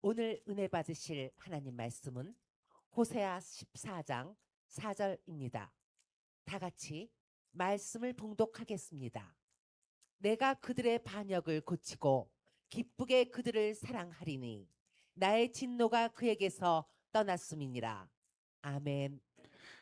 오늘 은혜 받으실 하나님 말씀은 호세아 14장 4절입니다. 다 같이 말씀을 봉독하겠습니다. 내가 그들의 반역을 고치고 기쁘게 그들을 사랑하리니 나의 진노가 그에게서 떠났음이니라. 아멘.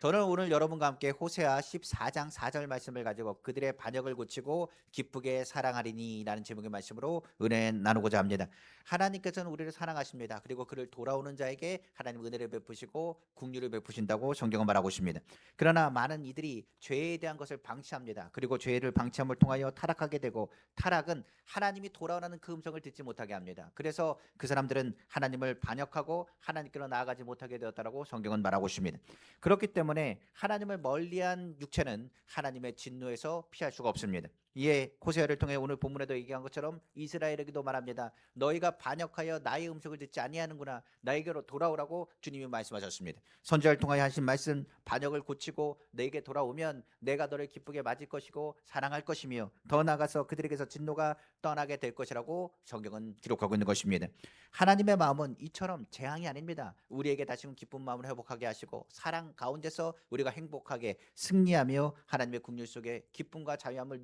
저는 오늘 여러분과 함께 호세아 14장 4절 말씀을 가지고 그들의 반역을 고치고 기쁘게 사랑하리니 라는 제목의 말씀으로 은혜 나누고자 합니다. 하나님께서는 우리를 사랑하십니다. 그리고 그를 돌아오는 자에게 하나님 은혜를 베푸시고 긍휼을 베푸신다고 성경은 말하고 있습니다. 그러나 많은 이들이 죄에 대한 것을 방치합니다. 그리고 죄를 방치함을 통하여 타락하게 되고, 타락은 하나님이 돌아오라는 그 음성을 듣지 못하게 합니다. 그래서 그 사람들은 하나님을 반역하고 하나님께로 나아가지 못하게 되었다라고 성경은 말하고 있습니다. 그렇기 때문에 하나님을 멀리한 육체는 하나님의 진노에서 피할 수가 없습니다. 이에 호세아를 통해 오늘 본문에도 얘기한 것처럼 이스라엘에게도 말합니다. 너희가 반역하여 나의 음성을 듣지 아니하는구나. 나에게로 돌아오라고 주님이 말씀하셨습니다. 선지자를 통하여 하신 말씀, 반역을 고치고 내게 돌아오면 내가 너를 기쁘게 맞을 것이고 사랑할 것이며 더 나아가서 그들에게서 진노가 떠나게 될 것이라고 성경은 기록하고 있는 것입니다. 하나님의 마음은 이처럼 재앙이 아닙니다. 우리에게 다시금 기쁜 마음을 회복하게 하시고 사랑 가운데서 우리가 행복하게 승리하며 하나님의 긍휼 속에 기쁨과 자유함을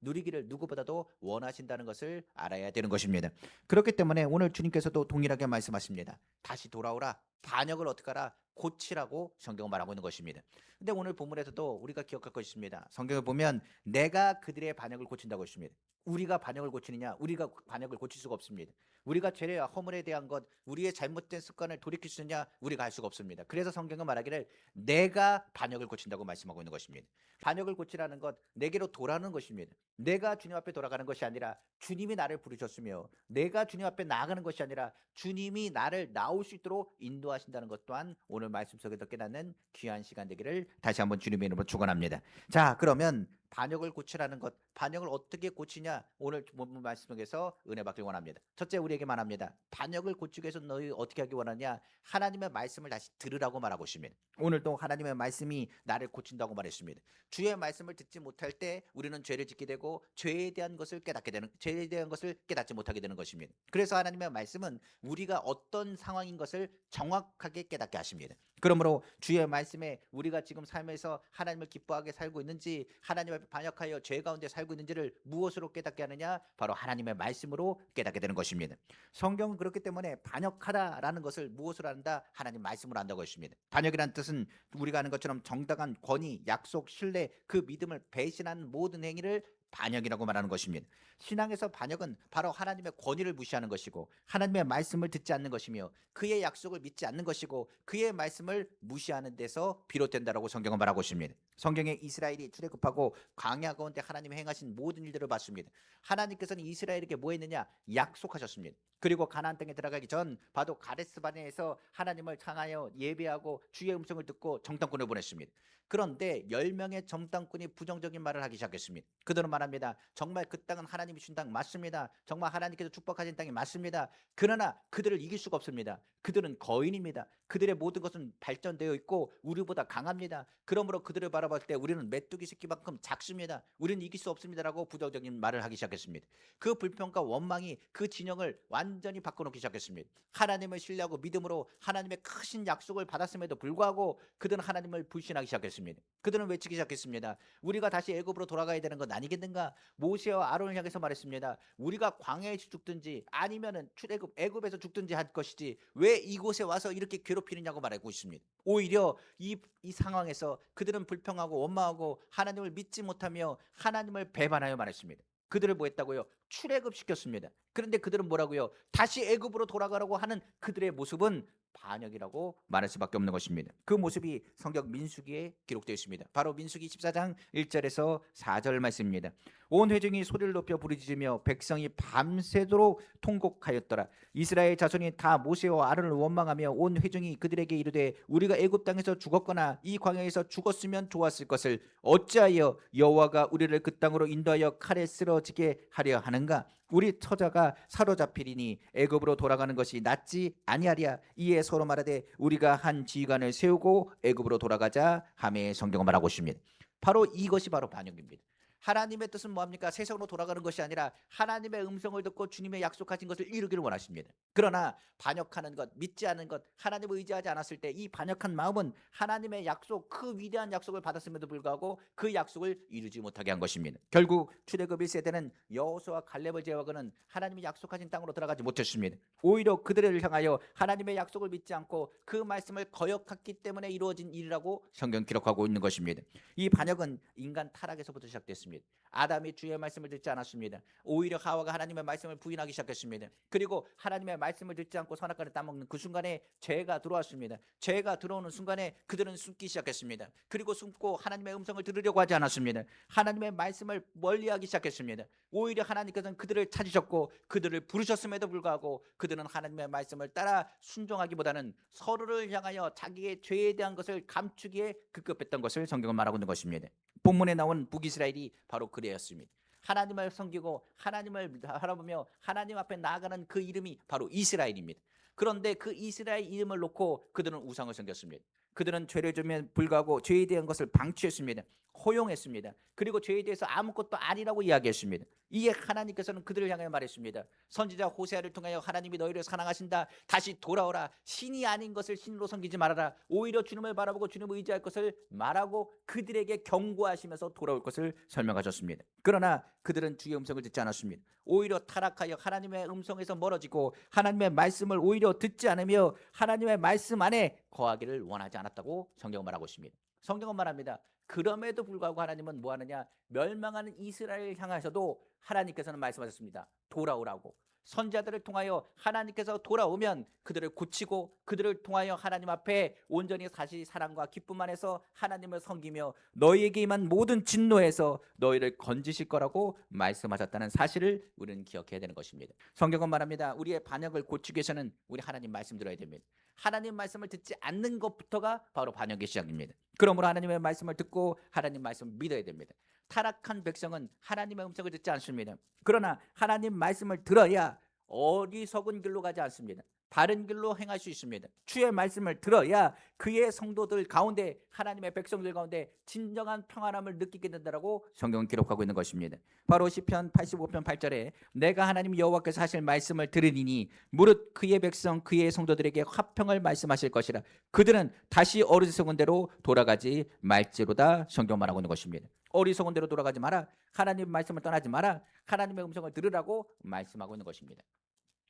누리기를 누구보다도 원하신다는 것을 알아야 되는 것입니다. 그렇기 때문에 오늘 주님께서도 동일하게 말씀하십니다. 다시 돌아오라. 반역을 어떻게 하라? 고치라고 성경은 말하고 있는 것입니다. 근데 오늘 본문에서도 우리가 기억할 것입니다. 성경을 보면 내가 그들의 반역을 고친다고 했습니다. 우리가 반역을 고치느냐? 우리가 반역을 고칠 수가 없습니다. 우리가 죄와 허물에 대한 것, 우리의 잘못된 습관을 돌이킬 수 있느냐? 우리가 할 수가 없습니다. 그래서 성경은 말하기를 내가 반역을 고친다고 말씀하고 있는 것입니다. 반역을 고치라는 것, 내게로 돌아오는 것입니다. 내가 주님 앞에 돌아가는 것이 아니라 주님이 나를 부르셨으며 내가 주님 앞에 나아가는 것이 아니라 주님이 나를 나올 수 있도록 인도하신다는 것 또한 오늘 말씀 속에서 깨닫는 귀한 시간 되기를 다시 한번 주님의 이름으로 축원합니다. 자, 그러면 반역을 고치라는 것, 반역을 어떻게 고치냐? 오늘 본문 말씀 속에서 은혜 받길 원합니다. 첫째, 우리에게 말합니다. 반역을 고치기 위해서 너희 어떻게 하기 원하냐? 하나님의 말씀을 다시 들으라고 말하고 있습니다. 오늘도 하나님의 말씀이 나를 고친다고 말했습니다. 주의 말씀을 듣지 못할 때 우리는 죄를 짓게 되고 죄에 대한 것을 깨닫지 못하게 되는 것입니다. 그래서 하나님의 말씀은 우리가 어떤 상황인 것을 정확하게 깨닫게 하십니다. 그러므로 주의 말씀에 우리가 지금 삶에서 하나님을 기뻐하게 살고 있는지, 하나님 앞에 반역하여 죄 가운데 살고 있는지를 무엇으로 깨닫게 하느냐? 바로 하나님의 말씀으로 깨닫게 되는 것입니다. 성경은 그렇기 때문에 반역하다라는 것을 무엇으로 한다? 하나님 말씀으로 한다고 했습니다. 반역이라는 뜻은 우리가 아는 것처럼 정당한 권위, 약속, 신뢰, 그 믿음을 배신한 모든 행위를 반역이라고 말하는 것입니다. 신앙에서 반역은 바로 하나님의 권위를 무시하는 것이고 하나님의 말씀을 듣지 않는 것이며 그의 약속을 믿지 않는 것이고 그의 말씀을 무시하는 데서 비롯된다라고 성경은 말하고 있습니다. 성경에 이스라엘이 출애굽하고 광야 가운데 하나님이 행하신 모든 일들을 봤습니다. 하나님께서는 이스라엘에게 뭐 했느냐? 약속하셨습니다. 그리고 가나안 땅에 들어가기 전 바로 가데스 바네에서 하나님을 향하여 예배하고 주의 음성을 듣고 정탐꾼을 보냈습니다. 그런데 10명의 정탐꾼이 부정적인 말을 하기 시작했습니다. 그들은 말합니다. 정말 그 땅은 하나님이 준 땅 맞습니다. 정말 하나님께서 축복하신 땅이 맞습니다. 그러나 그들을 이길 수가 없습니다. 그들은 거인입니다. 그들의 모든 것은 발전되어 있고 우리보다 강합니다. 그러므로 그들을 바라볼 때 우리는 메뚜기 새끼만큼 작습니다. 우리는 이길 수 없습니다라고 부정적인 말을 하기 시작했습니다. 그 불평과 원망이 그 진영을 완전히 바꿔놓기 시작했습니다. 하나님을 신뢰하고 믿음으로 하나님의 크신 약속을 받았음에도 불구하고 그들은 하나님을 불신하기 시작했습니다. 그들은 외치기 시작했습니다. 우리가 다시 애굽으로 돌아가야 되는 것 아니겠는가? 모세와 아론을 향해서 말했습니다. 우리가 광야에서 죽든지 아니면은 애굽에서 죽든지 할 것이지 왜 이곳에 와서 이렇게 괴롭히느냐고 말하고 있습니다. 오히려 이 상황에서 그들은 불평하고 원망하고 하나님을 믿지 못하며 하나님을 배반하여 말했습니다. 그들을 뭐 했다고요? 출애굽시켰습니다. 그런데 그들은 뭐라고요? 다시 애굽으로 돌아가라고 하는 그들의 모습은 반역이라고 말할 수밖에 없는 것입니다. 그 모습이 성경 민수기에 기록되어 있습니다. 바로 민수기 14장 1절에서 4절 말씀입니다. 온 회중이 소리를 높여 부르짖으며 백성이 밤새도록 통곡하였더라. 이스라엘 자손이 다 모세와 아론을 원망하며 온 회중이 그들에게 이르되 우리가 애굽 땅에서 죽었거나 이 광야에서 죽었으면 좋았을 것을 어찌하여 여호와가 우리를 그 땅으로 인도하여 칼에 쓰러지게 하려 하는가? 우리 처자가 사로잡히리니 애굽으로 돌아가는 것이 낫지 아니하랴. 이에 서로 말하되 우리가 한 지휘관을 세우고 애굽으로 돌아가자 하며 성경은 말하고 있습니다. 바로 이것이 바로 반역입니다. 하나님의 뜻은 뭐합니까? 세상으로 돌아가는 것이 아니라 하나님의 음성을 듣고 주님의 약속하신 것을 이루기를 원하십니다. 그러나 반역하는 것, 믿지 않는 것, 하나님을 의지하지 않았을 때 이 반역한 마음은 하나님의 약속, 그 위대한 약속을 받았음에도 불구하고 그 약속을 이루지 못하게 한 것입니다. 결국 출애굽 1세대는 여호수아와 갈렙을 제외하고는 하나님이 약속하신 땅으로 들어가지 못했습니다. 오히려 그들을 향하여 하나님의 약속을 믿지 않고 그 말씀을 거역했기 때문에 이루어진 일이라고 성경 기록하고 있는 것입니다. 이 반역은 인간 타락에서부터 시작됐습니다. 아담이 주의 말씀을 듣지 않았습니다. 오히려 하와가 하나님의 말씀을 부인하기 시작했습니다. 그리고 하나님의 말씀을 듣지 않고 선악과를 따먹는 그 순간에 죄가 들어왔습니다. 죄가 들어오는 순간에 그들은 숨기 시작했습니다. 그리고 숨고 하나님의 음성을 들으려고 하지 않았습니다. 하나님의 말씀을 멀리하기 시작했습니다. 오히려 하나님께서는 그들을 찾으셨고 그들을 부르셨음에도 불구하고 그들은 하나님의 말씀을 따라 순종하기보다는 서로를 향하여 자기의 죄에 대한 것을 감추기에 급급했던 것을 성경은 말하고 있는 것입니다. 본문에 나온 북이스라엘이 바로 그래였습니다. 하나님을 섬기고 하나님을 바라보며 하나님 앞에 나아가는 그 이름이 바로 이스라엘입니다. 그런데 그 이스라엘 이름을 놓고 그들은 우상을 섬겼습니다. 그들은 죄를 지음에 불구하고 죄에 대한 것을 방치했습니다. 허용했습니다. 그리고 죄에 대해서 아무것도 아니라고 이야기했습니다. 이에 하나님께서는 그들을 향해 말했습니다. 선지자 호세아를 통하여 하나님이 너희를 사랑하신다. 다시 돌아오라. 신이 아닌 것을 신으로 섬기지 말아라. 오히려 주님을 바라보고 주님을 의지할 것을 말하고 그들에게 경고하시면서 돌아올 것을 설명하셨습니다. 그러나 그들은 주의 음성을 듣지 않았습니다. 오히려 타락하여 하나님의 음성에서 멀어지고 하나님의 말씀을 오히려 듣지 않으며 하나님의 말씀 안에 거하기를 원하지 않았다고 성경은 말하고 있습니다. 성경은 말합니다. 그럼에도 불구하고 하나님은 뭐하느냐? 멸망하는 이스라엘을 향하셔도 하나님께서는 말씀하셨습니다. 돌아오라고. 선지자들을 통하여 하나님께서 돌아오면 그들을 고치고 그들을 통하여 하나님 앞에 온전히 다시 사랑과 기쁨 안에서 하나님을 섬기며 너희에게 임한 모든 진노에서 너희를 건지실 거라고 말씀하셨다는 사실을 우리는 기억해야 되는 것입니다. 성경은 말합니다. 우리의 반역을 고치기 위해서는 우리 하나님 말씀 들어야 됩니다. 하나님 말씀을 듣지 않는 것부터가 바로 반역의 시작입니다. 그러므로 하나님의 말씀을 듣고 하나님 말씀을 믿어야 됩니다. 타락한 백성은 하나님의 음성을 듣지 않습니다. 그러나 하나님 말씀을 들어야 어리석은 길로 가지 않습니다. 바른 길로 행할 수 있습니다. 주의 말씀을 들어야 그의 성도들 가운데 하나님의 백성들 가운데 진정한 평안함을 느끼게 된다라고 성경은 기록하고 있는 것입니다. 바로 시편 85편 8절에 내가 하나님 여호와께서 하실 말씀을 들으리니 무릇 그의 백성 그의 성도들에게 화평을 말씀하실 것이라 그들은 다시 어리석은 대로 돌아가지 말지로다. 성경 말하고 있는 것입니다. 어리석은 대로 돌아가지 마라. 하나님 말씀을 떠나지 마라. 하나님의 음성을 들으라고 말씀하고 있는 것입니다.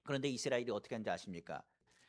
그런데 이스라엘이 어떻게 하는지 아십니까?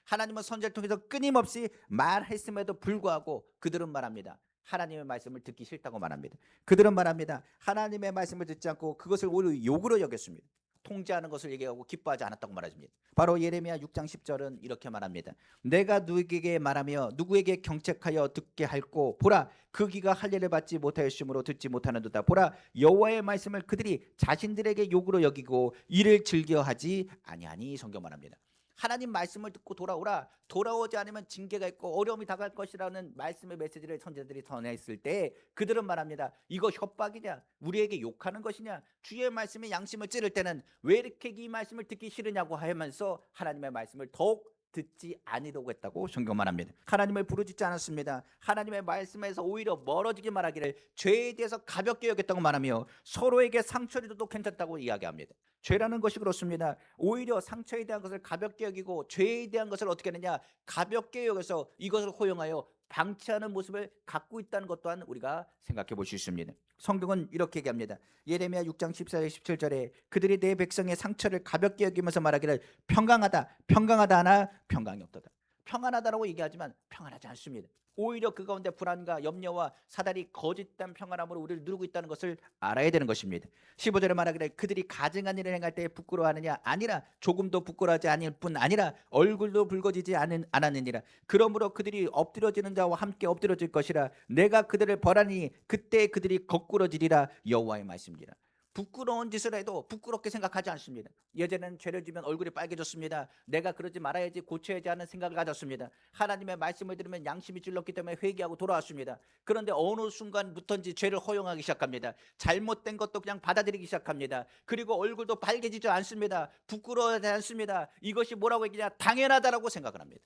하나님은 선지자를 통해서 끊임없이 말했음에도 불구하고 그들은 말합니다. 하나님의 말씀을 듣기 싫다고 말합니다. 그들은 말합니다. 하나님의 말씀을 듣지 않고 그것을 오히려 욕으로 여겼습니다. 통제하는 것을 얘기하고 기뻐하지 않았다고 말합니다. 바로 예레미야 6장 10절은 이렇게 말합니다. 내가 누구에게 말하며 누구에게 경책하여 듣게 할꼬 보라 그 귀가 할례를 받지 못하였으므로 듣지 못하는도다. 보라 여호와의 말씀을 그들이 자신들에게 욕으로 여기고 이를 즐겨하지 아니하니. 성경 말합니다. 하나님 말씀을 듣고 돌아오라. 돌아오지 않으면 징계가 있고 어려움이 다가갈 것이라는 말씀의 메시지를 선지자들이 전했을 때 그들은 말합니다. 이거 협박이냐? 우리에게 욕하는 것이냐? 주의 말씀에 양심을 찌를 때는 왜 이렇게 이 말씀을 듣기 싫으냐고 하면서 하나님의 말씀을 더욱 듣지 아니려고 했다고 성경 말합니다. 하나님을 부르짖지 않았습니다. 하나님의 말씀에서 오히려 멀어지게 말하기를 죄에 대해서 가볍게 여겼다고 말하며 서로에게 상처를 줘도 괜찮다고 이야기합니다. 죄라는 것이 그렇습니다. 오히려 상처에 대한 것을 가볍게 여기고 죄에 대한 것을 어떻게 하느냐? 가볍게 여겨서 이것을 허용하여 방치하는 모습을 갖고 있다는 것 또한 우리가 생각해 볼 수 있습니다. 성경은 이렇게 얘기합니다. 예레미야 6장 14절 17절에 그들이 내 백성의 상처를 가볍게 여기면서 말하기를 평강하다 평강하다 하나 평강이 없도다. 평안하다라고 얘기하지만 평안하지 않습니다. 오히려 그 가운데 불안과 염려와 사달이 거짓된 평안함으로 우리를 누르고 있다는 것을 알아야 되는 것입니다. 15절에 말하기를 그들이 가증한 일을 행할 때 부끄러워하느냐? 아니라 조금도 부끄러워하지 아니할 뿐 아니라 얼굴도 붉어지지 않았느니라. 그러므로 그들이 엎드려지는 자와 함께 엎드려질 것이라. 내가 그들을 벌하니 그때 그들이 거꾸러지리라. 여호와의 말씀이라. 부끄러운 짓을 해도 부끄럽게 생각하지 않습니다. 예전에는 죄를 지면 얼굴이 빨개졌습니다. 내가 그러지 말아야지 고쳐야지 하는 생각을 가졌습니다. 하나님의 말씀을 들으면 양심이 찔렀기 때문에 회개하고 돌아왔습니다. 그런데 어느 순간부터인지 죄를 허용하기 시작합니다. 잘못된 것도 그냥 받아들이기 시작합니다. 그리고 얼굴도 빨개지지 않습니다. 부끄러워하지 않습니다. 이것이 뭐라고 얘기냐? 당연하다라고 생각을 합니다.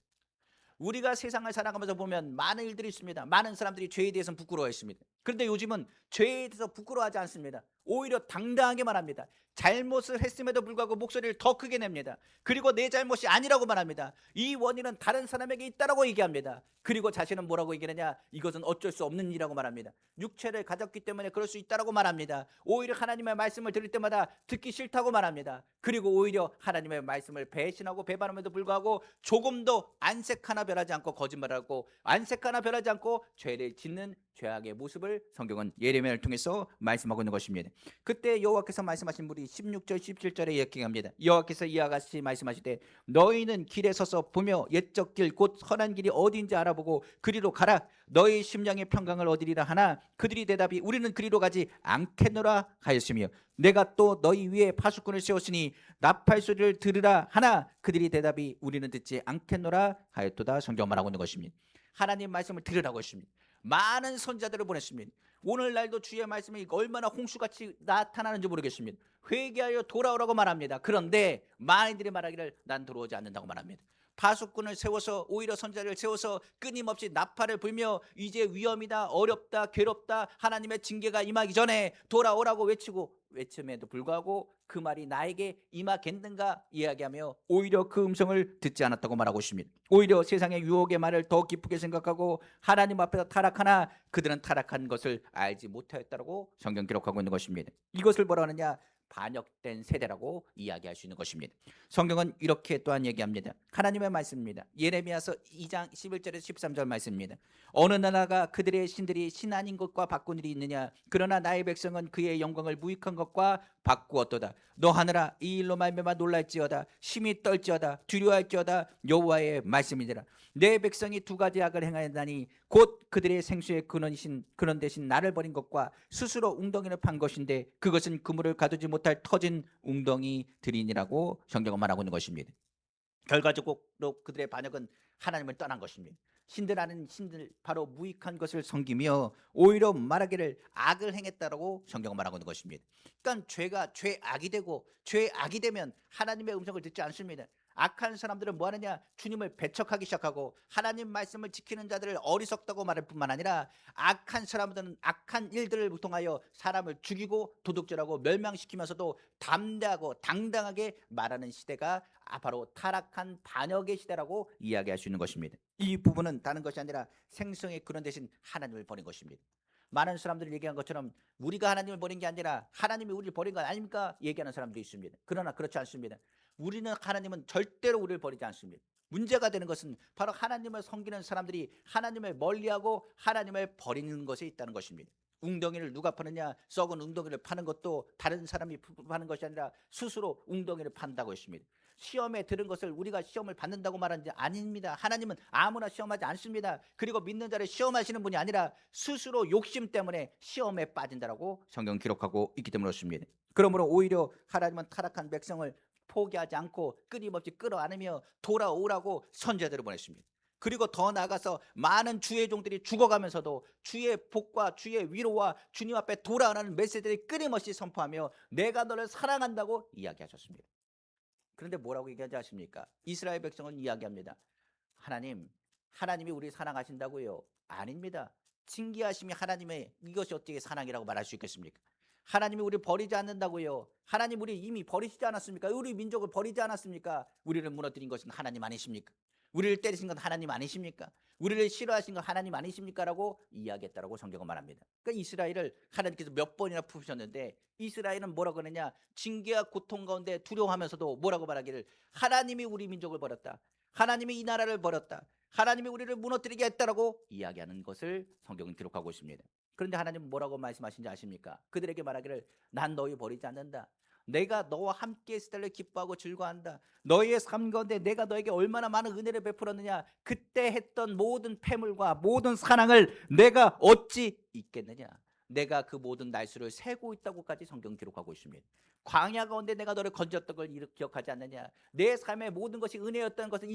우리가 세상을 살아가면서 보면 많은 일들이 있습니다. 많은 사람들이 죄에 대해서는 부끄러워했습니다. 그런데 요즘은 죄에 대해서 부끄러워하지 않습니다. 오히려 당당하게 말합니다. 잘못을 했음에도 불구하고 목소리를 더 크게 냅니다. 그리고 내 잘못이 아니라고 말합니다. 이 원인은 다른 사람에게 있다라고 얘기합니다. 그리고 자신은 뭐라고 얘기하느냐? 이것은 어쩔 수 없는 일이라고 말합니다. 육체를 가졌기 때문에 그럴 수 있다라고 말합니다. 오히려 하나님의 말씀을 들을 때마다 듣기 싫다고 말합니다. 그리고 오히려 하나님의 말씀을 배신하고 배반함에도 불구하고 조금도 안색 하나 변하지 않고 거짓말하고 안색 하나 변하지 않고 죄를 짓는 죄악의 모습을 성경은 예레미야를 통해서 말씀하고 있는 것입니다. 그때 여호와께서 말씀하신 물이 16절 17절에 이렇게 합니다. 여호와께서 이와 같이 말씀하시되 너희는 길에 서서 보며 옛적 길 곧 선한 길이 어디인지 알아보고 그리로 가라. 너희 심령의 평강을 얻으리라 하나 그들이 대답이 우리는 그리로 가지 않겠노라 하였으며 내가 또 너희 위에 파수꾼을 세웠으니 나팔 소리를 들으라 하나 그들이 대답이 우리는 듣지 않겠노라 하였도다. 성경 말하고 있는 것입니다. 하나님 말씀을 들으라고 했습니다. 많은 선자들을 보냈습니다. 오늘날도 주의 말씀이 얼마나 홍수같이 나타나는지 모르겠습니다. 회개하여 돌아오라고 말합니다. 그런데 많이들이 말하기를 난 돌아오지 않는다고 말합니다. 파수꾼을 세워서 오히려 선자를 세워서 끊임없이 나팔을 불며 이제 위험이다, 어렵다, 괴롭다, 하나님의 징계가 임하기 전에 돌아오라고 외침에도 불구하고 그 말이 나에게 임하겠는가 이야기하며 오히려 그 음성을 듣지 않았다고 말하고 있습니다. 오히려 세상의 유혹의 말을 더 기쁘게 생각하고 하나님 앞에서 타락하나 그들은 타락한 것을 알지 못하였다고 성경 기록하고 있는 것입니다. 이것을 뭐라 하느냐? 반역된 세대라고 이야기할 수 있는 것입니다. 성경은 이렇게 또한 얘기합니다. 하나님의 말씀입니다. 예레미야서 2장 11절에서 13절 말씀입니다. 어느 나라가 그들의 신들이 신 아닌 것과 바꾼 일이 있느냐? 그러나 나의 백성은 그의 영광을 무익한 것과 바꾸었도다. 너 하늘아 이 일로 말미암아 놀랄지어다. 심히 떨지어다. 두려워할지어다. 여호와의 말씀이니라. 내 백성이 두 가지 악을 행하였나니 곧 그들의 생수의 근원 대신 나를 버린 것과 스스로 웅덩이를 판 것인데 그것은 그물을 가두지 못할 터진 웅덩이들이니라고 성경은 말하고 있는 것입니다. 결과적으로 그들의 반역은 하나님을 떠난 것입니다. 신들 아는 신들 바로 무익한 것을 섬기며 오히려 말하기를 악을 행했다라고 성경은 말하고 있는 것입니다. 그러니까 죄가 죄악이 되고 죄악이 되면 하나님의 음성을 듣지 않습니다. 악한 사람들은 뭐 하느냐? 주님을 배척하기 시작하고 하나님 말씀을 지키는 자들을 어리석다고 말할 뿐만 아니라 악한 사람들은 악한 일들을 통하여 사람을 죽이고 도둑질하고 멸망시키면서도 담대하고 당당하게 말하는 시대가 바로 타락한 반역의 시대라고 이야기할 수 있는 것입니다. 이 부분은 다른 것이 아니라 생성의 근원 대신 하나님을 버린 것입니다. 많은 사람들이 얘기한 것처럼 우리가 하나님을 버린 게 아니라 하나님이 우리를 버린 것 아닙니까? 얘기하는 사람도 있습니다. 그러나 그렇지 않습니다. 하나님은 절대로 우리를 버리지 않습니다. 문제가 되는 것은 바로 하나님을 섬기는 사람들이 하나님을 멀리하고 하나님을 버리는 것에 있다는 것입니다. 웅덩이를 누가 파느냐? 썩은 웅덩이를 파는 것도 다른 사람이 파는 것이 아니라 스스로 웅덩이를 판다고 했습니다. 시험에 들은 것을 우리가 시험을 받는다고 말하는지 아닙니다. 하나님은 아무나 시험하지 않습니다. 그리고 믿는 자를 시험하시는 분이 아니라 스스로 욕심 때문에 시험에 빠진다라고 성경 기록하고 있기 때문에 그렇습니다. 그러므로 오히려 하나님은 타락한 백성을 포기하지 않고 끊임없이 끌어안으며 돌아오라고 선제들을 보냈습니다. 그리고 더 나아가서 많은 주의 종들이 죽어가면서도 주의 복과 주의 위로와 주님 앞에 돌아오라는 메시지를 끊임없이 선포하며 내가 너를 사랑한다고 이야기하셨습니다. 그런데 뭐라고 얘기하지 아십니까? 이스라엘 백성은 이야기합니다. 하나님이 우리 사랑하신다고요? 아닙니다. 징계하심이 하나님의 이것이 어떻게 사랑이라고 말할 수 있겠습니까? 하나님이 우리 버리지 않는다고요? 하나님 우리 이미 버리시지 않았습니까? 우리 민족을 버리지 않았습니까? 우리를 무너뜨린 것은 하나님 아니십니까? 우리를 때리신 건 하나님 아니십니까? 우리를 싫어하신 건 하나님 아니십니까? 라고 이야기했다라고 성경은 말합니다. 그러니까 이스라엘을 하나님께서 몇 번이나 부르셨는데 이스라엘은 뭐라고 하느냐? 징계와 고통 가운데 두려워하면서도 뭐라고 말하기를 하나님이 우리 민족을 버렸다. 하나님이 이 나라를 버렸다. 하나님이 우리를 무너뜨리게 했다라고 이야기하는 것을 성경은 기록하고 있습니다. 그런데 하나님은 뭐라고 말씀하신지 아십니까? 그들에게 말하기를 난 너희 버리지 않는다. 내가 너와 함께 있을 때를 기뻐하고 즐거워한다. 너희의 삶 가운데 내가 너에게 얼마나 많은 은혜를 베풀었느냐. 그때 했던 모든 패물과 모든 사랑을 내가 어찌 잊겠느냐. 내가 그 모든 날수를 세고 있다고까지 성경 기록하고 있습니다. 광야 가운데 내가 너를 건졌던 걸 기억하지 않느냐. 내 삶의 모든 것이 은혜였던 것을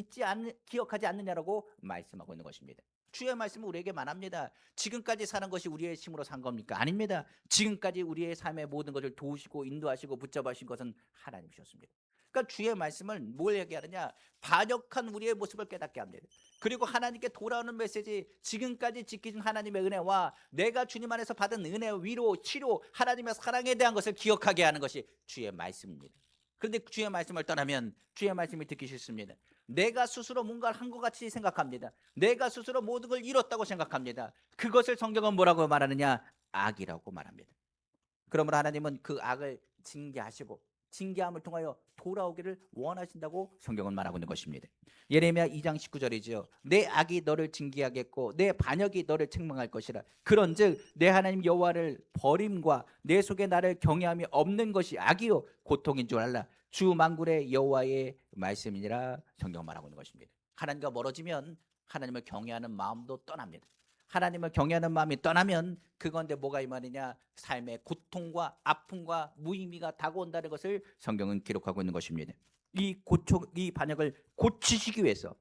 기억하지 않느냐라고 말씀하고 있는 것입니다. 주의 말씀은 우리에게 말합니다. 지금까지 사는 것이 우리의 힘으로 산 겁니까? 아닙니다. 지금까지 우리의 삶의 모든 것을 도우시고 인도하시고 붙잡으신 것은 하나님이셨습니다. 그러니까 주의 말씀을 뭘 얘기하느냐? 반역한 우리의 모습을 깨닫게 합니다. 그리고 하나님께 돌아오는 메시지, 지금까지 지키신 하나님의 은혜와 내가 주님 안에서 받은 은혜, 위로, 치료, 하나님의 사랑에 대한 것을 기억하게 하는 것이 주의 말씀입니다. 그런데 주의 말씀을 떠나면 주의 말씀이 듣기 싫습니다. 내가 스스로 뭔가를 한 것 같이 생각합니다. 내가 스스로 모든 걸 이뤘다고 생각합니다. 그것을 성경은 뭐라고 말하느냐? 악이라고 말합니다. 그러므로 하나님은 그 악을 징계하시고 징계함을 통하여 돌아오기를 원하신다고 성경은 말하고 있는 것입니다. 예레미야 2장 19절이지요. 내 악이 너를 징계하겠고 내 반역이 너를 책망할 것이라. 그런즉 내 하나님 여호와를 버림과 내 속에 나를 경외함이 없는 것이 악이요 고통인 줄 알라. 주 만군의 여호와의 말씀이니라. 성경 말하고 있는 것입니다. 하나님과 멀어지면 하나님을 경외하는 마음도 떠납니다. 하나님을 경외하는 마음이 떠나면 그건데 뭐가 임하느냐? 삶의 고통과 아픔과 무의미가 다가온다는 것을 성경은 기록하고 있는 것입니다. 이 반역을 고치시기 위해서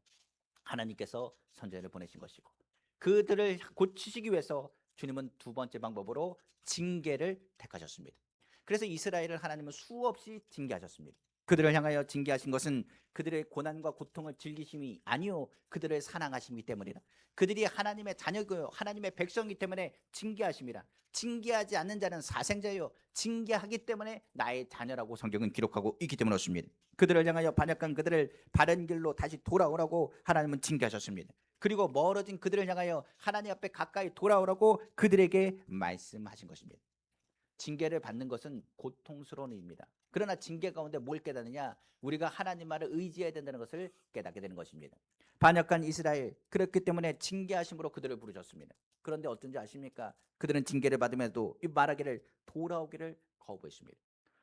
하나님께서 선지자를 보내신 것이고, 그들을 고치시기 위해서 주님은 두 번째 방법으로 징계를 택하셨습니다. 그래서 이스라엘을 하나님은 수없이 징계하셨습니다. 그들을 향하여 징계하신 것은 그들의 고난과 고통을 즐기심이 아니요 그들을 사랑하심이 때문이라. 그들이 하나님의 자녀고요 하나님의 백성이기 때문에 징계하심이라. 징계하지 않는 자는 사생자요 징계하기 때문에 나의 자녀라고 성경은 기록하고 있기 때문에 그렇습니다. 그들을 향하여 반역한 그들을 바른 길로 다시 돌아오라고 하나님은 징계하셨습니다. 그리고 멀어진 그들을 향하여 하나님 앞에 가까이 돌아오라고 그들에게 말씀하신 것입니다. 징계를 받는 것은 고통스러운 일입니다. 그러나 징계 가운데 뭘 깨닫느냐? 우리가 하나님 말을 의지해야 된다는 것을 깨닫게 되는 것입니다. 반역한 이스라엘, 그렇기 때문에 징계하심으로 그들을 부르셨습니다. 그런데 어떤지 아십니까? 그들은 징계를 받으면서도 말하기를 돌아오기를 거부했습니다.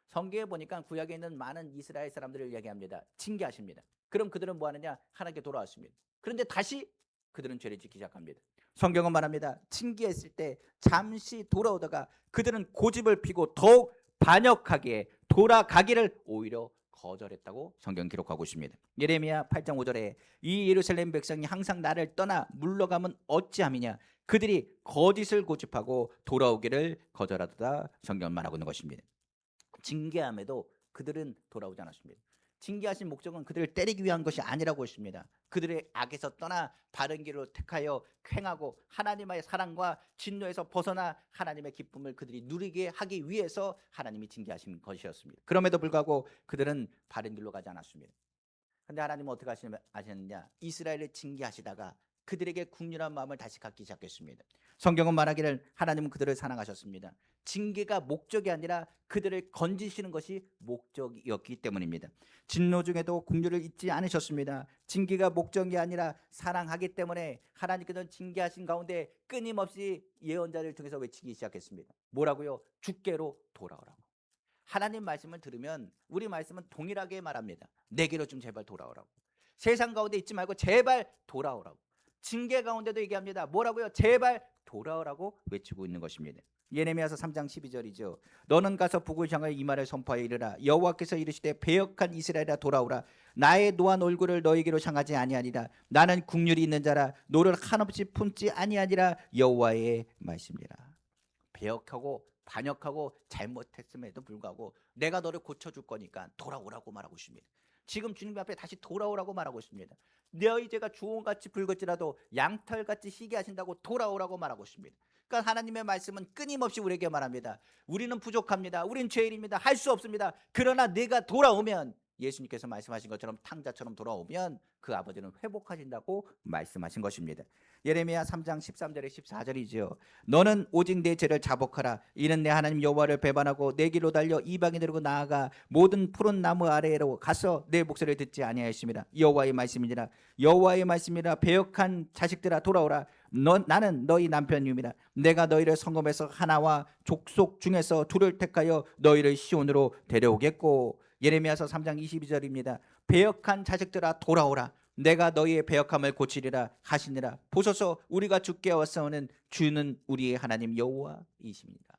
성경에 보니까 구약에 있는 많은 이스라엘 사람들을 이야기합니다. 징계하십니다. 그럼 그들은 뭐 하느냐? 하나님께 돌아왔습니다. 그런데 다시 그들은 죄를 짓기 시작합니다. 성경은 말합니다. 징계했을 때 잠시 돌아오다가 그들은 고집을 피고 더욱 반역하기에 돌아가기를 오히려 거절했다고 성경 기록하고 있습니다. 예레미야 8장 5절에 이 예루살렘 백성이 항상 나를 떠나 물러가면 어찌함이냐? 그들이 거짓을 고집하고 돌아오기를 거절하다 성경은 말하고 있는 것입니다. 징계함에도 그들은 돌아오지 않았습니다. 징계하신 목적은 그들을 때리기 위한 것이 아니라고 했습니다. 그들의 악에서 떠나 바른 길로 택하여 행하고 하나님의 사랑과 진노에서 벗어나 하나님의 기쁨을 그들이 누리게 하기 위해서 하나님이 징계하신 것이었습니다. 그럼에도 불구하고 그들은 바른 길로 가지 않았습니다. 그런데 하나님은 어떻게 하셨느냐? 이스라엘을 징계하시다가 그들에게 국률한 마음을 다시 갖기 시작했습니다. 성경은 말하기를 하나님은 그들을 사랑하셨습니다. 징계가 목적이 아니라 그들을 건지시는 것이 목적이었기 때문입니다. 진노 중에도 국률을 잊지 않으셨습니다. 징계가 목적이 아니라 사랑하기 때문에 하나님께서는 징계하신 가운데 끊임없이 예언자를 통해서 외치기 시작했습니다. 뭐라고요? 주께로 돌아오라고. 하나님 말씀을 들으면 우리 말씀은 동일하게 말합니다. 내게로 좀 제발 돌아오라고. 세상 가운데 있지 말고 제발 돌아오라고. 징계 가운데도 얘기합니다. 뭐라고요? 제발 돌아오라고 외치고 있는 것입니다. 예레미야서 3장 12절이죠. 너는 가서 북을 향하여 이 말을 선포하여 이르라. 여호와께서 이르시되 배역한 이스라엘아 돌아오라. 나의 노한 얼굴을 너에게로 향하지 아니하니라. 나는 국률이 있는 자라. 노를 한없이 품지 아니하니라. 여호와의 말씀이라. 배역하고 반역하고 잘못했음에도 불구하고 내가 너를 고쳐줄 거니까 돌아오라고 말하고 있습니다. 지금 주님 앞에 다시 돌아오라고 말하고 있습니다. 너희 죄가 주홍같이 붉을지라도 양털같이 희게 하신다고 돌아오라고 말하고 있습니다. 그러니까 하나님의 말씀은 끊임없이 우리에게 말합니다. 우리는 부족합니다. 우린 죄인입니다. 할 수 없습니다. 그러나 내가 돌아오면 예수님께서 말씀하신 것처럼 탕자처럼 돌아오면 그 아버지는 회복하신다고 말씀하신 것입니다. 예레미야 3장 13절에 14절이지요. 너는 오직 내 죄를 자복하라. 이는 내 하나님 여호와를 배반하고 내 길로 달려 이방인으로 나아가 모든 푸른 나무 아래로 가서 내 목소리를 듣지 아니하였습니다. 여호와의 말씀이니라. 여호와의 말씀이라. 배역한 자식들아 돌아오라. 나는 너희 남편이옵니다. 내가 너희를 성읍에서 하나와 족속 중에서 둘을 택하여 너희를 시온으로 데려오겠고. 예레미야서 3장 22절입니다. 배역한 자식들아 돌아오라. 내가 너희의 배역함을 고치리라 하시니라. 보소서 우리가 주께 왔사오는 주는 우리의 하나님 여호와이십니다.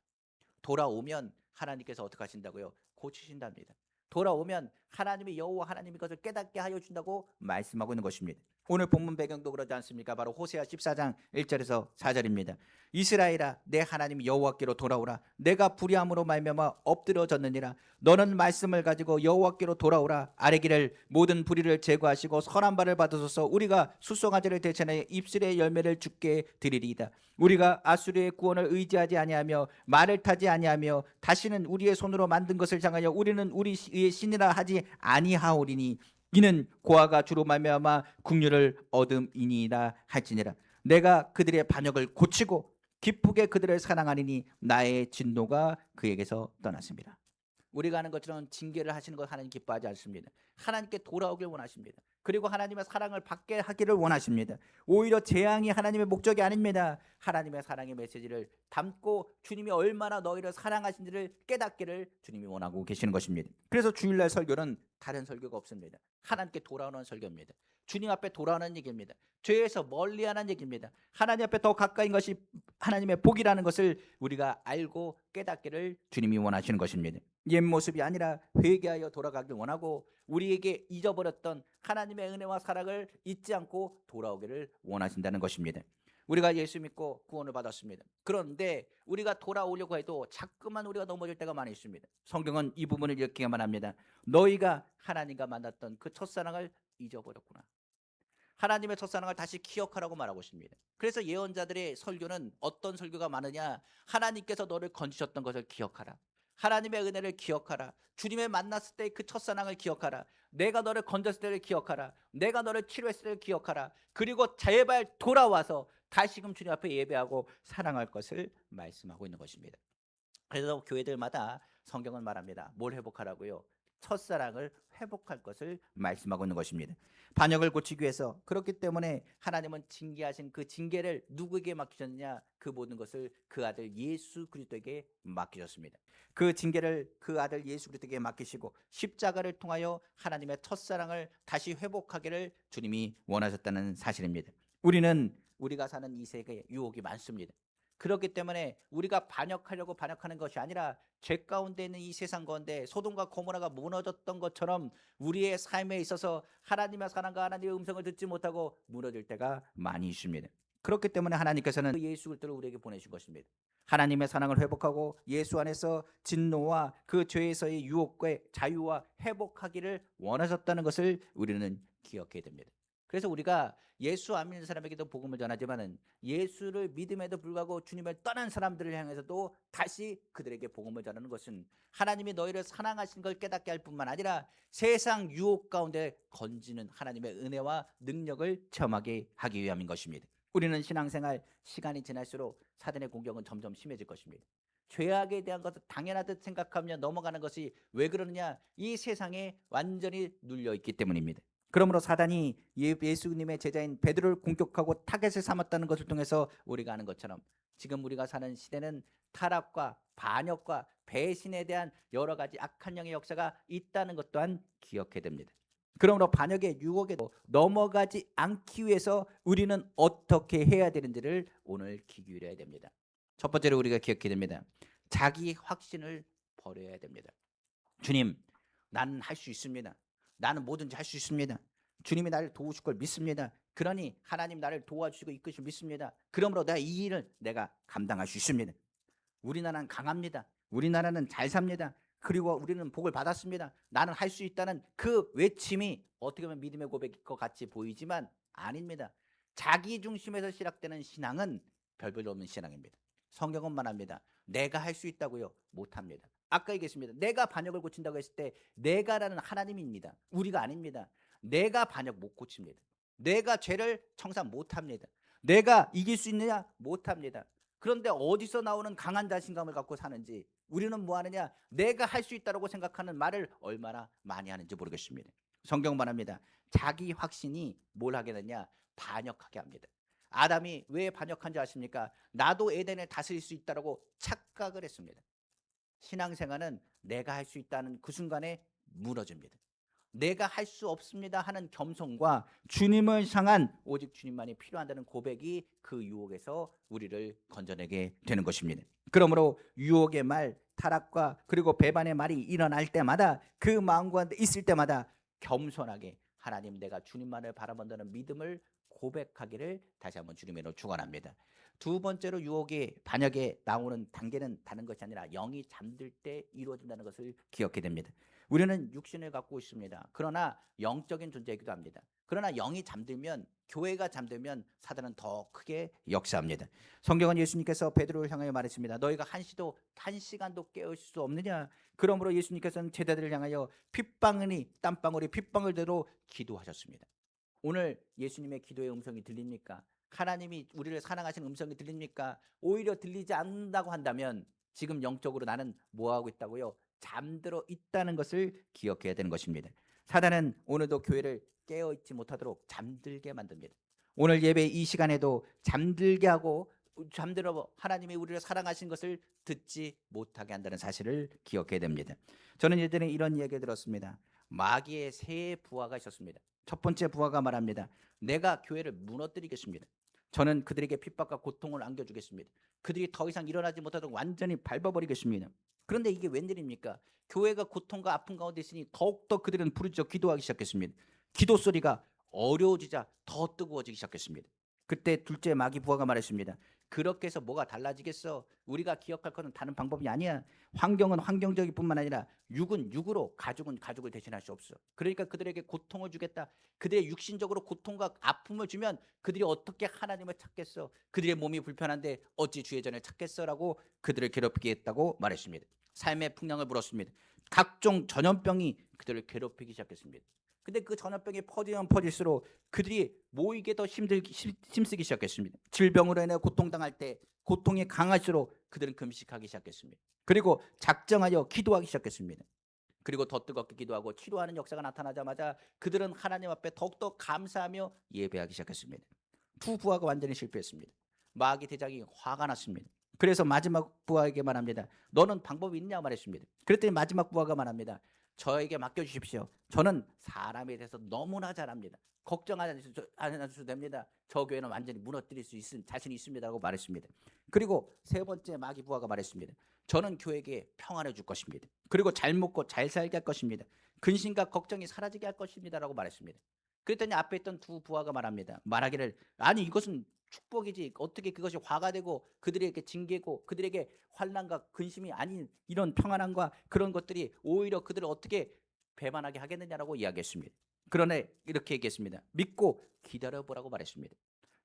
돌아오면 하나님께서 어떻게 하신다고요? 고치신답니다. 돌아오면 하나님이 여호와 하나님이 그것을 깨닫게 하여 준다고 말씀하고 있는 것입니다. 오늘 본문 배경도 그러지 않습니까? 바로 호세아 14장 1절에서 4절입니다. 이스라엘아 내 하나님 여호와께로 돌아오라. 내가 불의함으로 말미암아 엎드러졌느니라. 너는 말씀을 가지고 여호와께로 돌아오라. 아뢰기를 모든 불의를 제거하시고 선한 바를 받으소서. 우리가 수송아지를 대천하여 입술의 열매를 주께 드리리이다. 우리가 아수르의 구원을 의지하지 아니하며 말을 타지 아니하며 다시는 우리의 손으로 만든 것을 향하여 우리는 우리의 신이라 하지 아니하오리니 이는 고아가 주로 말미암아 국류를 얻음이니이다 할지니라. 내가 그들의 반역을 고치고 기쁘게 그들을 사랑하리니 나의 진노가 그에게서 떠났습니다. 우리가 하는 것처럼 징계를 하시는 것 하나님 기뻐하지 않습니다. 하나님께 돌아오길 원하십니다. 그리고 하나님의 사랑을 받게 하기를 원하십니다. 오히려 재앙이 하나님의 목적이 아닙니다. 하나님의 사랑의 메시지를 담고 주님이 얼마나 너희를 사랑하신지를 깨닫기를 주님이 원하고 계시는 것입니다. 그래서 주일날 설교는 다른 설교가 없습니다. 하나님께 돌아오는 설교입니다. 주님 앞에 돌아오는 얘기입니다. 죄에서 멀리하는 얘기입니다. 하나님 앞에 더 가까인 것이 하나님의 복이라는 것을 우리가 알고 깨닫기를 주님이 원하시는 것입니다. 옛 모습이 아니라 회개하여 돌아가길 원하고 우리에게 잊어버렸던 하나님의 은혜와 사랑을 잊지 않고 돌아오기를 원하신다는 것입니다. 우리가 예수 믿고 구원을 받았습니다. 그런데 우리가 돌아오려고 해도 자꾸만 우리가 넘어질 때가 많이 있습니다. 성경은 이 부분을 이렇게만 합니다. 너희가 하나님과 만났던 그 첫사랑을 잊어버렸구나. 하나님의 첫사랑을 다시 기억하라고 말하고 있습니다. 그래서 예언자들의 설교는 어떤 설교가 많으냐? 하나님께서 너를 건지셨던 것을 기억하라. 하나님의 은혜를 기억하라. 주님을 만났을 때 그 첫사랑을 기억하라. 내가 너를 건졌을 때를 기억하라. 내가 너를 치료했을 때를 기억하라. 그리고 제발 돌아와서 다시금 주님 앞에 예배하고 사랑할 것을 말씀하고 있는 것입니다. 그래서 교회들마다 성경은 말합니다. 뭘 회복하라고요? 첫사랑을 회복할 것을 말씀하고 있는 것입니다. 반역을 고치기 위해서 그렇기 때문에 하나님은 징계하신 그 징계를 누구에게 맡기셨느냐? 그 모든 것을 그 아들 예수 그리스도에게 맡기셨습니다. 그 징계를 그 아들 예수 그리스도에게 맡기시고 십자가를 통하여 하나님의 첫사랑을 다시 회복하기를 주님이 원하셨다는 사실입니다. 우리가 사는 이 세계에 유혹이 많습니다. 그렇기 때문에 우리가 반역하려고 반역하는 것이 아니라 죄 가운데 있는 이 세상 가운데 소돔과 고모라가 무너졌던 것처럼 우리의 삶에 있어서 하나님의 사랑과 하나님의 음성을 듣지 못하고 무너질 때가 많이 있습니다. 그렇기 때문에 하나님께서는 예수 그리스도를 우리에게 보내신 것입니다. 하나님의 사랑을 회복하고 예수 안에서 진노와 그 죄에서의 유혹과 자유와 회복하기를 원하셨다는 것을 우리는 기억해야 됩니다. 그래서 우리가 예수 안 믿는 사람에게도 복음을 전하지만은 예수를 믿음에도 불구하고 주님을 떠난 사람들을 향해서도 다시 그들에게 복음을 전하는 것은 하나님이 너희를 사랑하신 걸 깨닫게 할 뿐만 아니라 세상 유혹 가운데 건지는 하나님의 은혜와 능력을 체험하게 하기 위함인 것입니다. 우리는 신앙생활 시간이 지날수록 사단의 공격은 점점 심해질 것입니다. 죄악에 대한 것을 당연하듯 생각하며 넘어가는 것이 왜 그러느냐? 이 세상에 완전히 눌려있기 때문입니다. 그러므로 사단이 예수님의 제자인 베드로를 공격하고 타겟을 삼았다는 것을 통해서 우리가 아는 것처럼 지금 우리가 사는 시대는 타락과 반역과 배신에 대한 여러 가지 악한 영의 역사가 있다는 것 또한 기억해야 됩니다. 그러므로 반역의 유혹에도 넘어가지 않기 위해서 우리는 어떻게 해야 되는지를 오늘 귀 기울여야 됩니다. 첫 번째로 우리가 기억해야 됩니다. 자기 확신을 버려야 됩니다. 주님, 나는 할 수 있습니다. 나는 뭐든지 할 수 있습니다. 주님이 나를 도우실 걸 믿습니다. 그러니 하나님 나를 도와주시고 이끄시고 믿습니다. 그러므로 내가 이 일을 내가 감당할 수 있습니다. 우리나라는 강합니다. 우리나라는 잘 삽니다. 그리고 우리는 복을 받았습니다. 나는 할 수 있다는 그 외침이 어떻게 보면 믿음의 고백일 것 같이 보이지만 아닙니다. 자기 중심에서 시작되는 신앙은 별별 없는 신앙입니다. 성경은 말합니다. 내가 할 수 있다고요? 못합니다. 아까 얘기했습니다. 내가 반역을 고친다고 했을 때 내가라는 하나님입니다. 우리가 아닙니다. 내가 반역 못 고칩니다. 내가 죄를 청산 못합니다. 내가 이길 수 있느냐? 못합니다. 그런데 어디서 나오는 강한 자신감을 갖고 사는지 우리는 뭐 하느냐? 내가 할 수 있다고 생각하는 말을 얼마나 많이 하는지 모르겠습니다. 성경 말합니다. 자기 확신이 뭘 하게 되냐? 반역하게 합니다. 아담이 왜 반역한지 아십니까? 나도 에덴을 다스릴 수 있다고 착각을 했습니다. 신앙생활은 내가 할 수 있다는 그 순간에 무너집니다. 내가 할 수 없습니다 하는 겸손과 주님을 향한 오직 주님만이 필요하다는 고백이 그 유혹에서 우리를 건져내게 되는 것입니다. 그러므로 유혹의 말 타락과 그리고 배반의 말이 일어날 때마다 그 마음 가운데 있을 때마다 겸손하게 하나님 내가 주님만을 바라본다는 믿음을 고백하기를 다시 한번 주님으로 축원합니다. 두 번째로 유혹이 반역에 나오는 단계는 다른 것이 아니라 영이 잠들 때 이루어진다는 것을 기억해야 됩니다. 우리는 육신을 갖고 있습니다. 그러나 영적인 존재이기도 합니다. 그러나 영이 잠들면 교회가 잠들면 사단은 더 크게 역사합니다. 성경은 예수님께서 베드로를 향하여 말했습니다. 너희가 한 시간도 깨울 수 없느냐? 그러므로 예수님께서는 제자들을 향하여 핏방울이 땀방울이 핏방울대로 기도하셨습니다. 오늘 예수님의 기도의 음성이 들립니까? 하나님이 우리를 사랑하시는 음성이 들립니까? 오히려 들리지 않는다고 한다면 지금 영적으로 나는 뭐하고 있다고요? 잠들어 있다는 것을 기억해야 되는 것입니다. 사단은 오늘도 교회를 깨어있지 못하도록 잠들게 만듭니다. 오늘 예배 이 시간에도 잠들게 하고 잠들어 하나님이 우리를 사랑하신 것을 듣지 못하게 한다는 사실을 기억해야 됩니다. 저는 예전에 이런 이야기 들었습니다. 마귀의 세 부하가 있었습니다. 첫 번째 부하가 말합니다. 내가 교회를 무너뜨리겠습니다. 저는 그들에게 핍박과 고통을 안겨주겠습니다. 그들이 더 이상 일어나지 못하도록 완전히 밟아버리겠습니다. 그런데 이게 웬일입니까? 교회가 고통과 아픔 가운데 있으니 더욱더 그들은 부르짖어 기도하기 시작했습니다. 기도 소리가 어려워지자 더 뜨거워지기 시작했습니다. 그때 둘째 마귀 부하가 말했습니다. 그렇게 해서 뭐가 달라지겠어? 우리가 기억할 것은 다른 방법이 아니야. 환경은 환경적일 뿐만 아니라 육은 육으로, 가족은 가족을 대신할 수 없어. 그러니까 그들에게 고통을 주겠다. 그들의 육신적으로 고통과 아픔을 주면 그들이 어떻게 하나님을 찾겠어? 그들의 몸이 불편한데 어찌 주의 전을 찾겠어라고 그들을 괴롭히겠다고 말했습니다. 삶의 풍랑을 불었습니다. 각종 전염병이 그들을 괴롭히기 시작했습니다. 근데 그 전염병이 퍼지면 퍼질수록 그들이 모이게 더 힘쓰기 시작했습니다. 질병으로 인해 고통당할 때 고통이 강할수록 그들은 금식하기 시작했습니다. 그리고 작정하여 기도하기 시작했습니다. 그리고 더 뜨겁게 기도하고 치료하는 역사가 나타나자마자 그들은 하나님 앞에 더욱더 감사하며 예배하기 시작했습니다. 두 부하가 완전히 실패했습니다. 마귀 대장이 화가 났습니다. 그래서 마지막 부하에게 말합니다. 너는 방법이 있냐 말했습니다. 그랬더니 마지막 부하가 말합니다. 저에게 맡겨주십시오. 저는 사람에 대해서 너무나 잘 압니다. 걱정하지 않으셔도 됩니다. 저 교회는 완전히 무너뜨릴 수 있는 자신이 있습니다라고 말했습니다. 그리고 세 번째 마귀 부하가 말했습니다. 저는 교회에게 평안을 줄 것입니다. 그리고 잘 먹고 잘 살게 할 것입니다. 근심과 걱정이 사라지게 할 것입니다라고 말했습니다. 그랬더니 앞에 있던 두 부하가 말하기를 아니 이것은 축복이지 어떻게 그것이 화가 되고 그들에게 징계고 그들에게 환난과 근심이 아닌 이런 평안함과 그런 것들이 오히려 그들을 어떻게 배반하게 하겠느냐라고 이야기했습니다. 그러나 이렇게 얘기했습니다. 믿고 기다려보라고 말했습니다.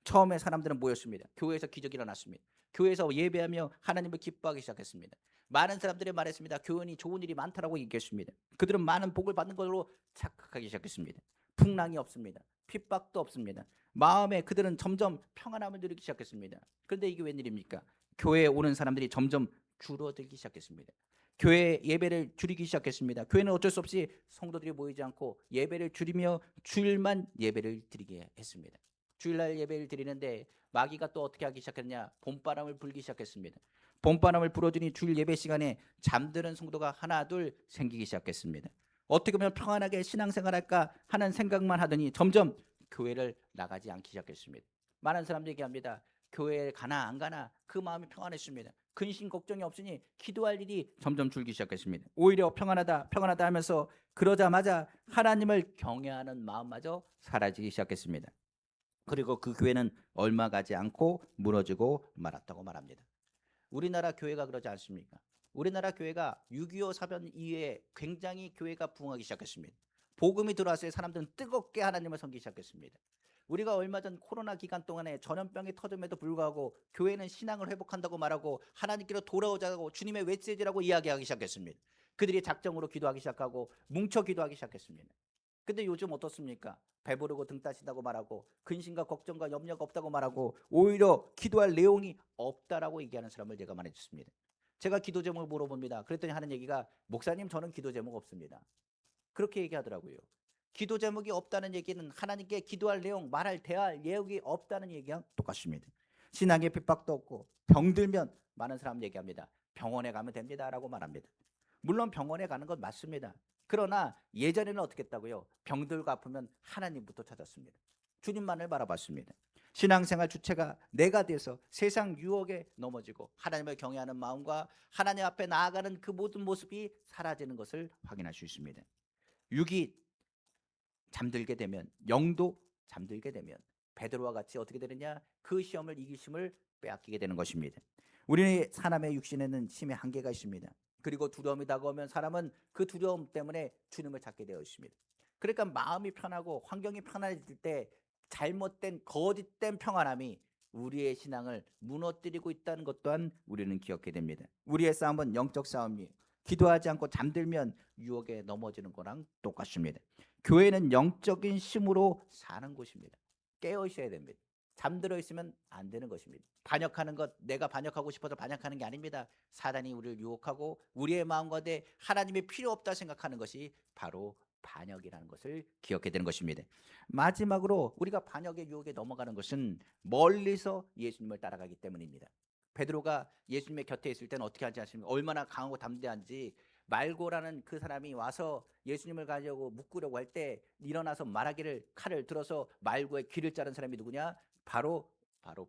처음에 사람들은 모였습니다. 교회에서 기적이 일어났습니다. 교회에서 예배하며 하나님을 기뻐하기 시작했습니다. 많은 사람들이 말했습니다. 교회니 좋은 일이 많다라고 얘기했습니다. 그들은 많은 복을 받는 걸로 착각하기 시작했습니다. 풍랑이 없습니다. 핍박도 없습니다. 마음에 그들은 점점 평안함을 누리기 시작했습니다. 그런데 이게 웬일입니까? 교회에 오는 사람들이 점점 줄어들기 시작했습니다. 교회 예배를 줄이기 시작했습니다. 교회는 어쩔 수 없이 성도들이 모이지 않고 예배를 줄이며 주일만 예배를 드리게 했습니다. 주일날 예배를 드리는데 마귀가 또 어떻게 하기 시작했냐? 봄바람을 불기 시작했습니다. 봄바람을 불어주니 주일 예배 시간에 잠드는 성도가 하나 둘 생기기 시작했습니다. 어떻게 보면 평안하게 신앙생활할까 하는 생각만 하더니 점점 교회를 나가지 않기 시작했습니다. 많은 사람들이 얘기합니다. 교회에 가나 안 가나 그 마음이 평안했습니다. 근심 걱정이 없으니 기도할 일이 점점 줄기 시작했습니다. 오히려 평안하다 하면서 그러자마자 하나님을 경외하는 마음마저 사라지기 시작했습니다. 그리고 그 교회는 얼마 가지 않고 무너지고 말았다고 말합니다. 우리나라 교회가 그러지 않습니까? 우리나라 교회가 6.25 사변 이후에 굉장히 교회가 부흥하기 시작했습니다. 복음이 들어왔을 때 사람들은 뜨겁게 하나님을 섬기기 시작했습니다. 우리가 얼마 전 코로나 기간 동안에 전염병이 터짐에도 불구하고 교회는 신앙을 회복한다고 말하고 하나님께로 돌아오자고 주님의 메시지라고 이야기하기 시작했습니다. 그들이 작정으로 기도하기 시작하고 뭉쳐 기도하기 시작했습니다. 근데 요즘 어떻습니까? 배부르고 등 따신다고 말하고 근심과 걱정과 염려가 없다고 말하고 오히려 기도할 내용이 없다라고 얘기하는 사람을 제가 말해줬습니다. 제가 기도 제목을 물어봅니다. 그랬더니 하는 얘기가 목사님 저는 기도 제목 없습니다. 그렇게 얘기하더라고요. 기도 제목이 없다는 얘기는 하나님께 기도할 내용, 말할 대할 예욕이 없다는 얘기랑 똑같습니다. 신앙의 핍박도 없고 병들면 많은 사람 얘기합니다. 병원에 가면 됩니다라고 말합니다. 물론 병원에 가는 건 맞습니다. 그러나 예전에는 어떻게 했다고요? 병들고 아프면 하나님부터 찾았습니다. 주님만을 바라봤습니다. 신앙생활 주체가 내가 돼서 세상 유혹에 넘어지고 하나님을 경외하는 마음과 하나님 앞에 나아가는 그 모든 모습이 사라지는 것을 확인할 수 있습니다. 육이 잠들게 되면, 영도 잠들게 되면 베드로와 같이 어떻게 되느냐? 그 시험을 이기심을 빼앗기게 되는 것입니다. 우리 사람의 육신에는 힘의 한계가 있습니다. 그리고 두려움이 다가오면 사람은 그 두려움 때문에 주님을 찾게 되어 있습니다. 그러니까 마음이 편하고 환경이 편안해질 때 잘못된 거짓된 평안함이 우리의 신앙을 무너뜨리고 있다는 것 또한 우리는 기억해야 됩니다. 우리의 싸움은 영적 싸움이에요. 기도하지 않고 잠들면 유혹에 넘어지는 거랑 똑같습니다. 교회는 영적인 힘으로 사는 곳입니다. 깨어 있어야 됩니다. 잠들어 있으면 안 되는 것입니다. 반역하는 것, 내가 반역하고 싶어서 반역하는 게 아닙니다. 사단이 우리를 유혹하고 우리의 마음 가운데 하나님이 필요 없다 생각하는 것이 바로 반역이라는 것을 기억해야 되는 것입니다. 마지막으로 우리가 반역의 유혹에 넘어가는 것은 멀리서 예수님을 따라가기 때문입니다. 베드로가 예수님의 곁에 있을 때는 어떻게 하지 않습니까? 얼마나 강하고 담대한지. 말고라는 그 사람이 와서 예수님을 가려고 묶으려고 할 때 일어나서 말하기를 칼을 들어서 말고의 귀를 자른 사람이 누구냐? 바로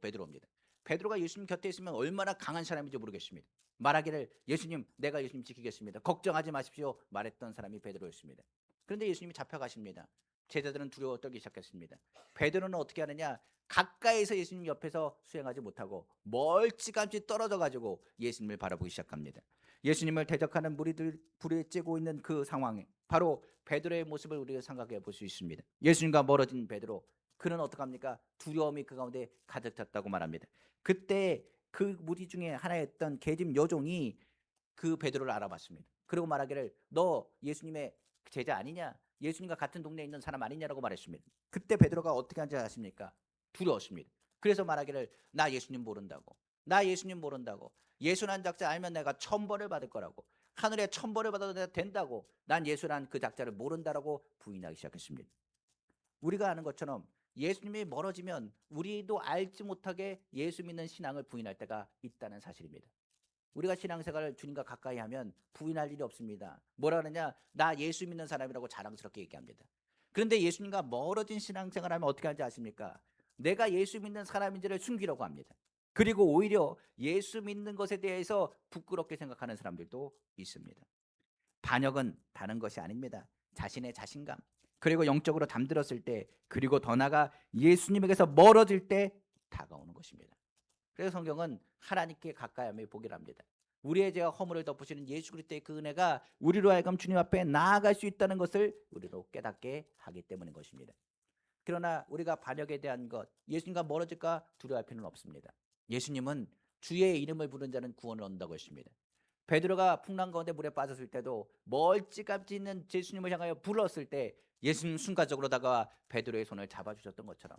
베드로입니다. 베드로가 예수님 곁에 있으면 얼마나 강한 사람인지 모르겠습니다. 말하기를 예수님, 내가 예수님 지키겠습니다. 걱정하지 마십시오. 말했던 사람이 베드로였습니다. 그런데 예수님이 잡혀가십니다. 제자들은 두려워 떨기 시작했습니다. 베드로는 어떻게 하느냐? 가까이서 예수님 옆에서 수행하지 못하고 멀찌감치 떨어져 가지고 예수님을 바라보기 시작합니다. 예수님을 대적하는 무리들 불에 쬐고 있는 그 상황에 바로 베드로의 모습을 우리가 생각해 볼 수 있습니다. 예수님과 멀어진 베드로, 그는 어떡합니까? 두려움이 그 가운데 가득 찼다고 말합니다. 그때 그 무리 중에 하나였던 계집 여종이 그 베드로를 알아봤습니다. 그리고 말하기를 너 예수님의 제자 아니냐? 예수님과 같은 동네에 있는 사람 아니냐라고 말했습니다. 그때 베드로가 어떻게 한지 아십니까? 두려웠습니다. 그래서 말하기를 나 예수님 모른다고. 나 예수님 모른다고. 예수란 작자 알면 내가 천벌을 받을 거라고. 하늘에 천벌을 받아도 내가 된다고. 난 예수란 그 작자를 모른다라고 부인하기 시작했습니다. 우리가 아는 것처럼 예수님이 멀어지면 우리도 알지 못하게 예수 믿는 신앙을 부인할 때가 있다는 사실입니다. 우리가 신앙생활을 주님과 가까이 하면 부인할 일이 없습니다. 뭐라 그러냐? 나 예수 믿는 사람이라고 자랑스럽게 얘기합니다. 그런데 예수님과 멀어진 신앙생활을 하면 어떻게 하는지 아십니까? 내가 예수 믿는 사람인지를 숨기려고 합니다. 그리고 오히려 예수 믿는 것에 대해서 부끄럽게 생각하는 사람들도 있습니다. 반역은 다른 것이 아닙니다. 자신의 자신감, 그리고 영적으로 잠들었을 때, 그리고 더 나아가 예수님에게서 멀어질 때 다가오는 것입니다. 그래서 성경은 하나님께 가까이함의 복이랍니다. 우리의 죄와 허물을 덮으시는 예수 그리스도의 그 은혜가 우리로 하여금 주님 앞에 나아갈 수 있다는 것을 우리로 깨닫게 하기 때문인 것입니다. 그러나 우리가 반역에 대한 것, 예수님과 멀어질까 두려워할 필요는 없습니다. 예수님은 주의 이름을 부른 자는 구원을 얻는다고 했습니다. 베드로가 풍랑 가운데 물에 빠졌을 때도 멀찌감치 있는 예수님을 향하여 불렀을 때 예수님 순간적으로 다가와 베드로의 손을 잡아주셨던 것처럼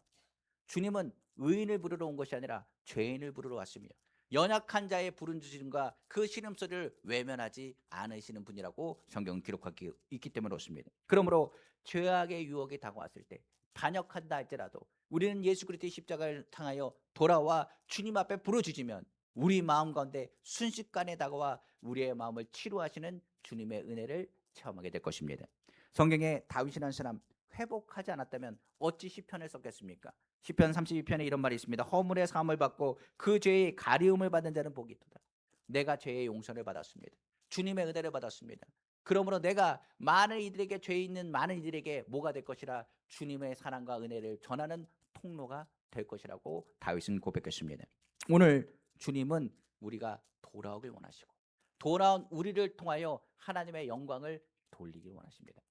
주님은 의인을 부르러 온 것이 아니라 죄인을 부르러 왔으며 연약한 자의 부르짖음과 그 신음소리를 외면하지 않으시는 분이라고 성경은 기록하고 있기 때문에 그렇습니다. 그러므로 죄악의 유혹이 다가왔을 때 반역한다 할지라도 우리는 예수 그리스도의 십자가를 향하여 돌아와 주님 앞에 부르짖으면 우리 마음 가운데 순식간에 다가와 우리의 마음을 치료하시는 주님의 은혜를 체험하게 될 것입니다. 성경에 다윗이라는 사람 회복하지 않았다면 어찌 시편을 썼겠습니까? 시편 32편에 이런 말이 있습니다. 허물의 사함을 받고 그 죄의 가리움을 받은 자는 복이 있도다. 내가 죄의 용서를 받았습니다. 주님의 은혜를 받았습니다. 그러므로 내가 많은 이들에게 죄 있는 많은 이들에게 뭐가 될 것이라 주님의 사랑과 은혜를 전하는 통로가 될 것이라고 다윗은 고백했습니다. 오늘 주님은 우리가 돌아오길 원하시고 돌아온 우리를 통하여 하나님의 영광을 돌리길 원하십니다.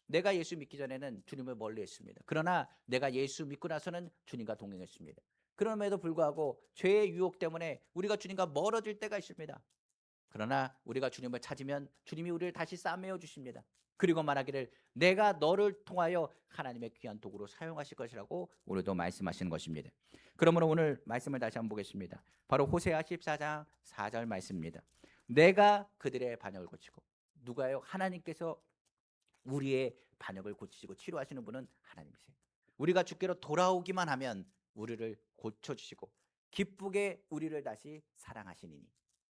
내가 예수 믿기 전에는 주님을 멀리했습니다. 그러나 내가 예수 믿고 나서는 주님과 동행했습니다. 그럼에도 불구하고 죄의 유혹 때문에 우리가 주님과 멀어질 때가 있습니다. 그러나 우리가 주님을 찾으면 주님이 우리를 다시 싸매어 주십니다. 그리고 말하기를 내가 너를 통하여 하나님의 귀한 도구로 사용하실 것이라고 오늘도 말씀하시는 것입니다. 그러므로 오늘 말씀을 다시 한번 보겠습니다. 바로 호세아 14장 4절 말씀입니다. 내가 그들의 반역을 고치고, 누가요? 하나님께서 우리의 반역을 고치시고 치료하시는 분은 하나님이세요. 우리가 주께로 돌아오기만 하면 우리를 고쳐주시고 기쁘게 우리를 다시 사랑하시니니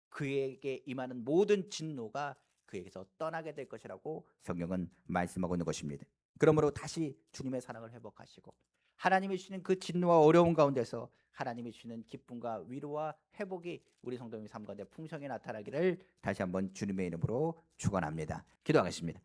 그에게 임하는 모든 진노가 그에게서 떠나게 될 것이라고 성경은 말씀하고 있는 것입니다. 그러므로 다시 주님의 사랑을 회복하시고 하나님이 주시는 그 진노와 어려움 가운데서 하나님이 주시는 기쁨과 위로와 회복이 우리 성도님의 삶 가운데 풍성히 나타나기를 다시 한번 주님의 이름으로 축원합니다. 기도하겠습니다.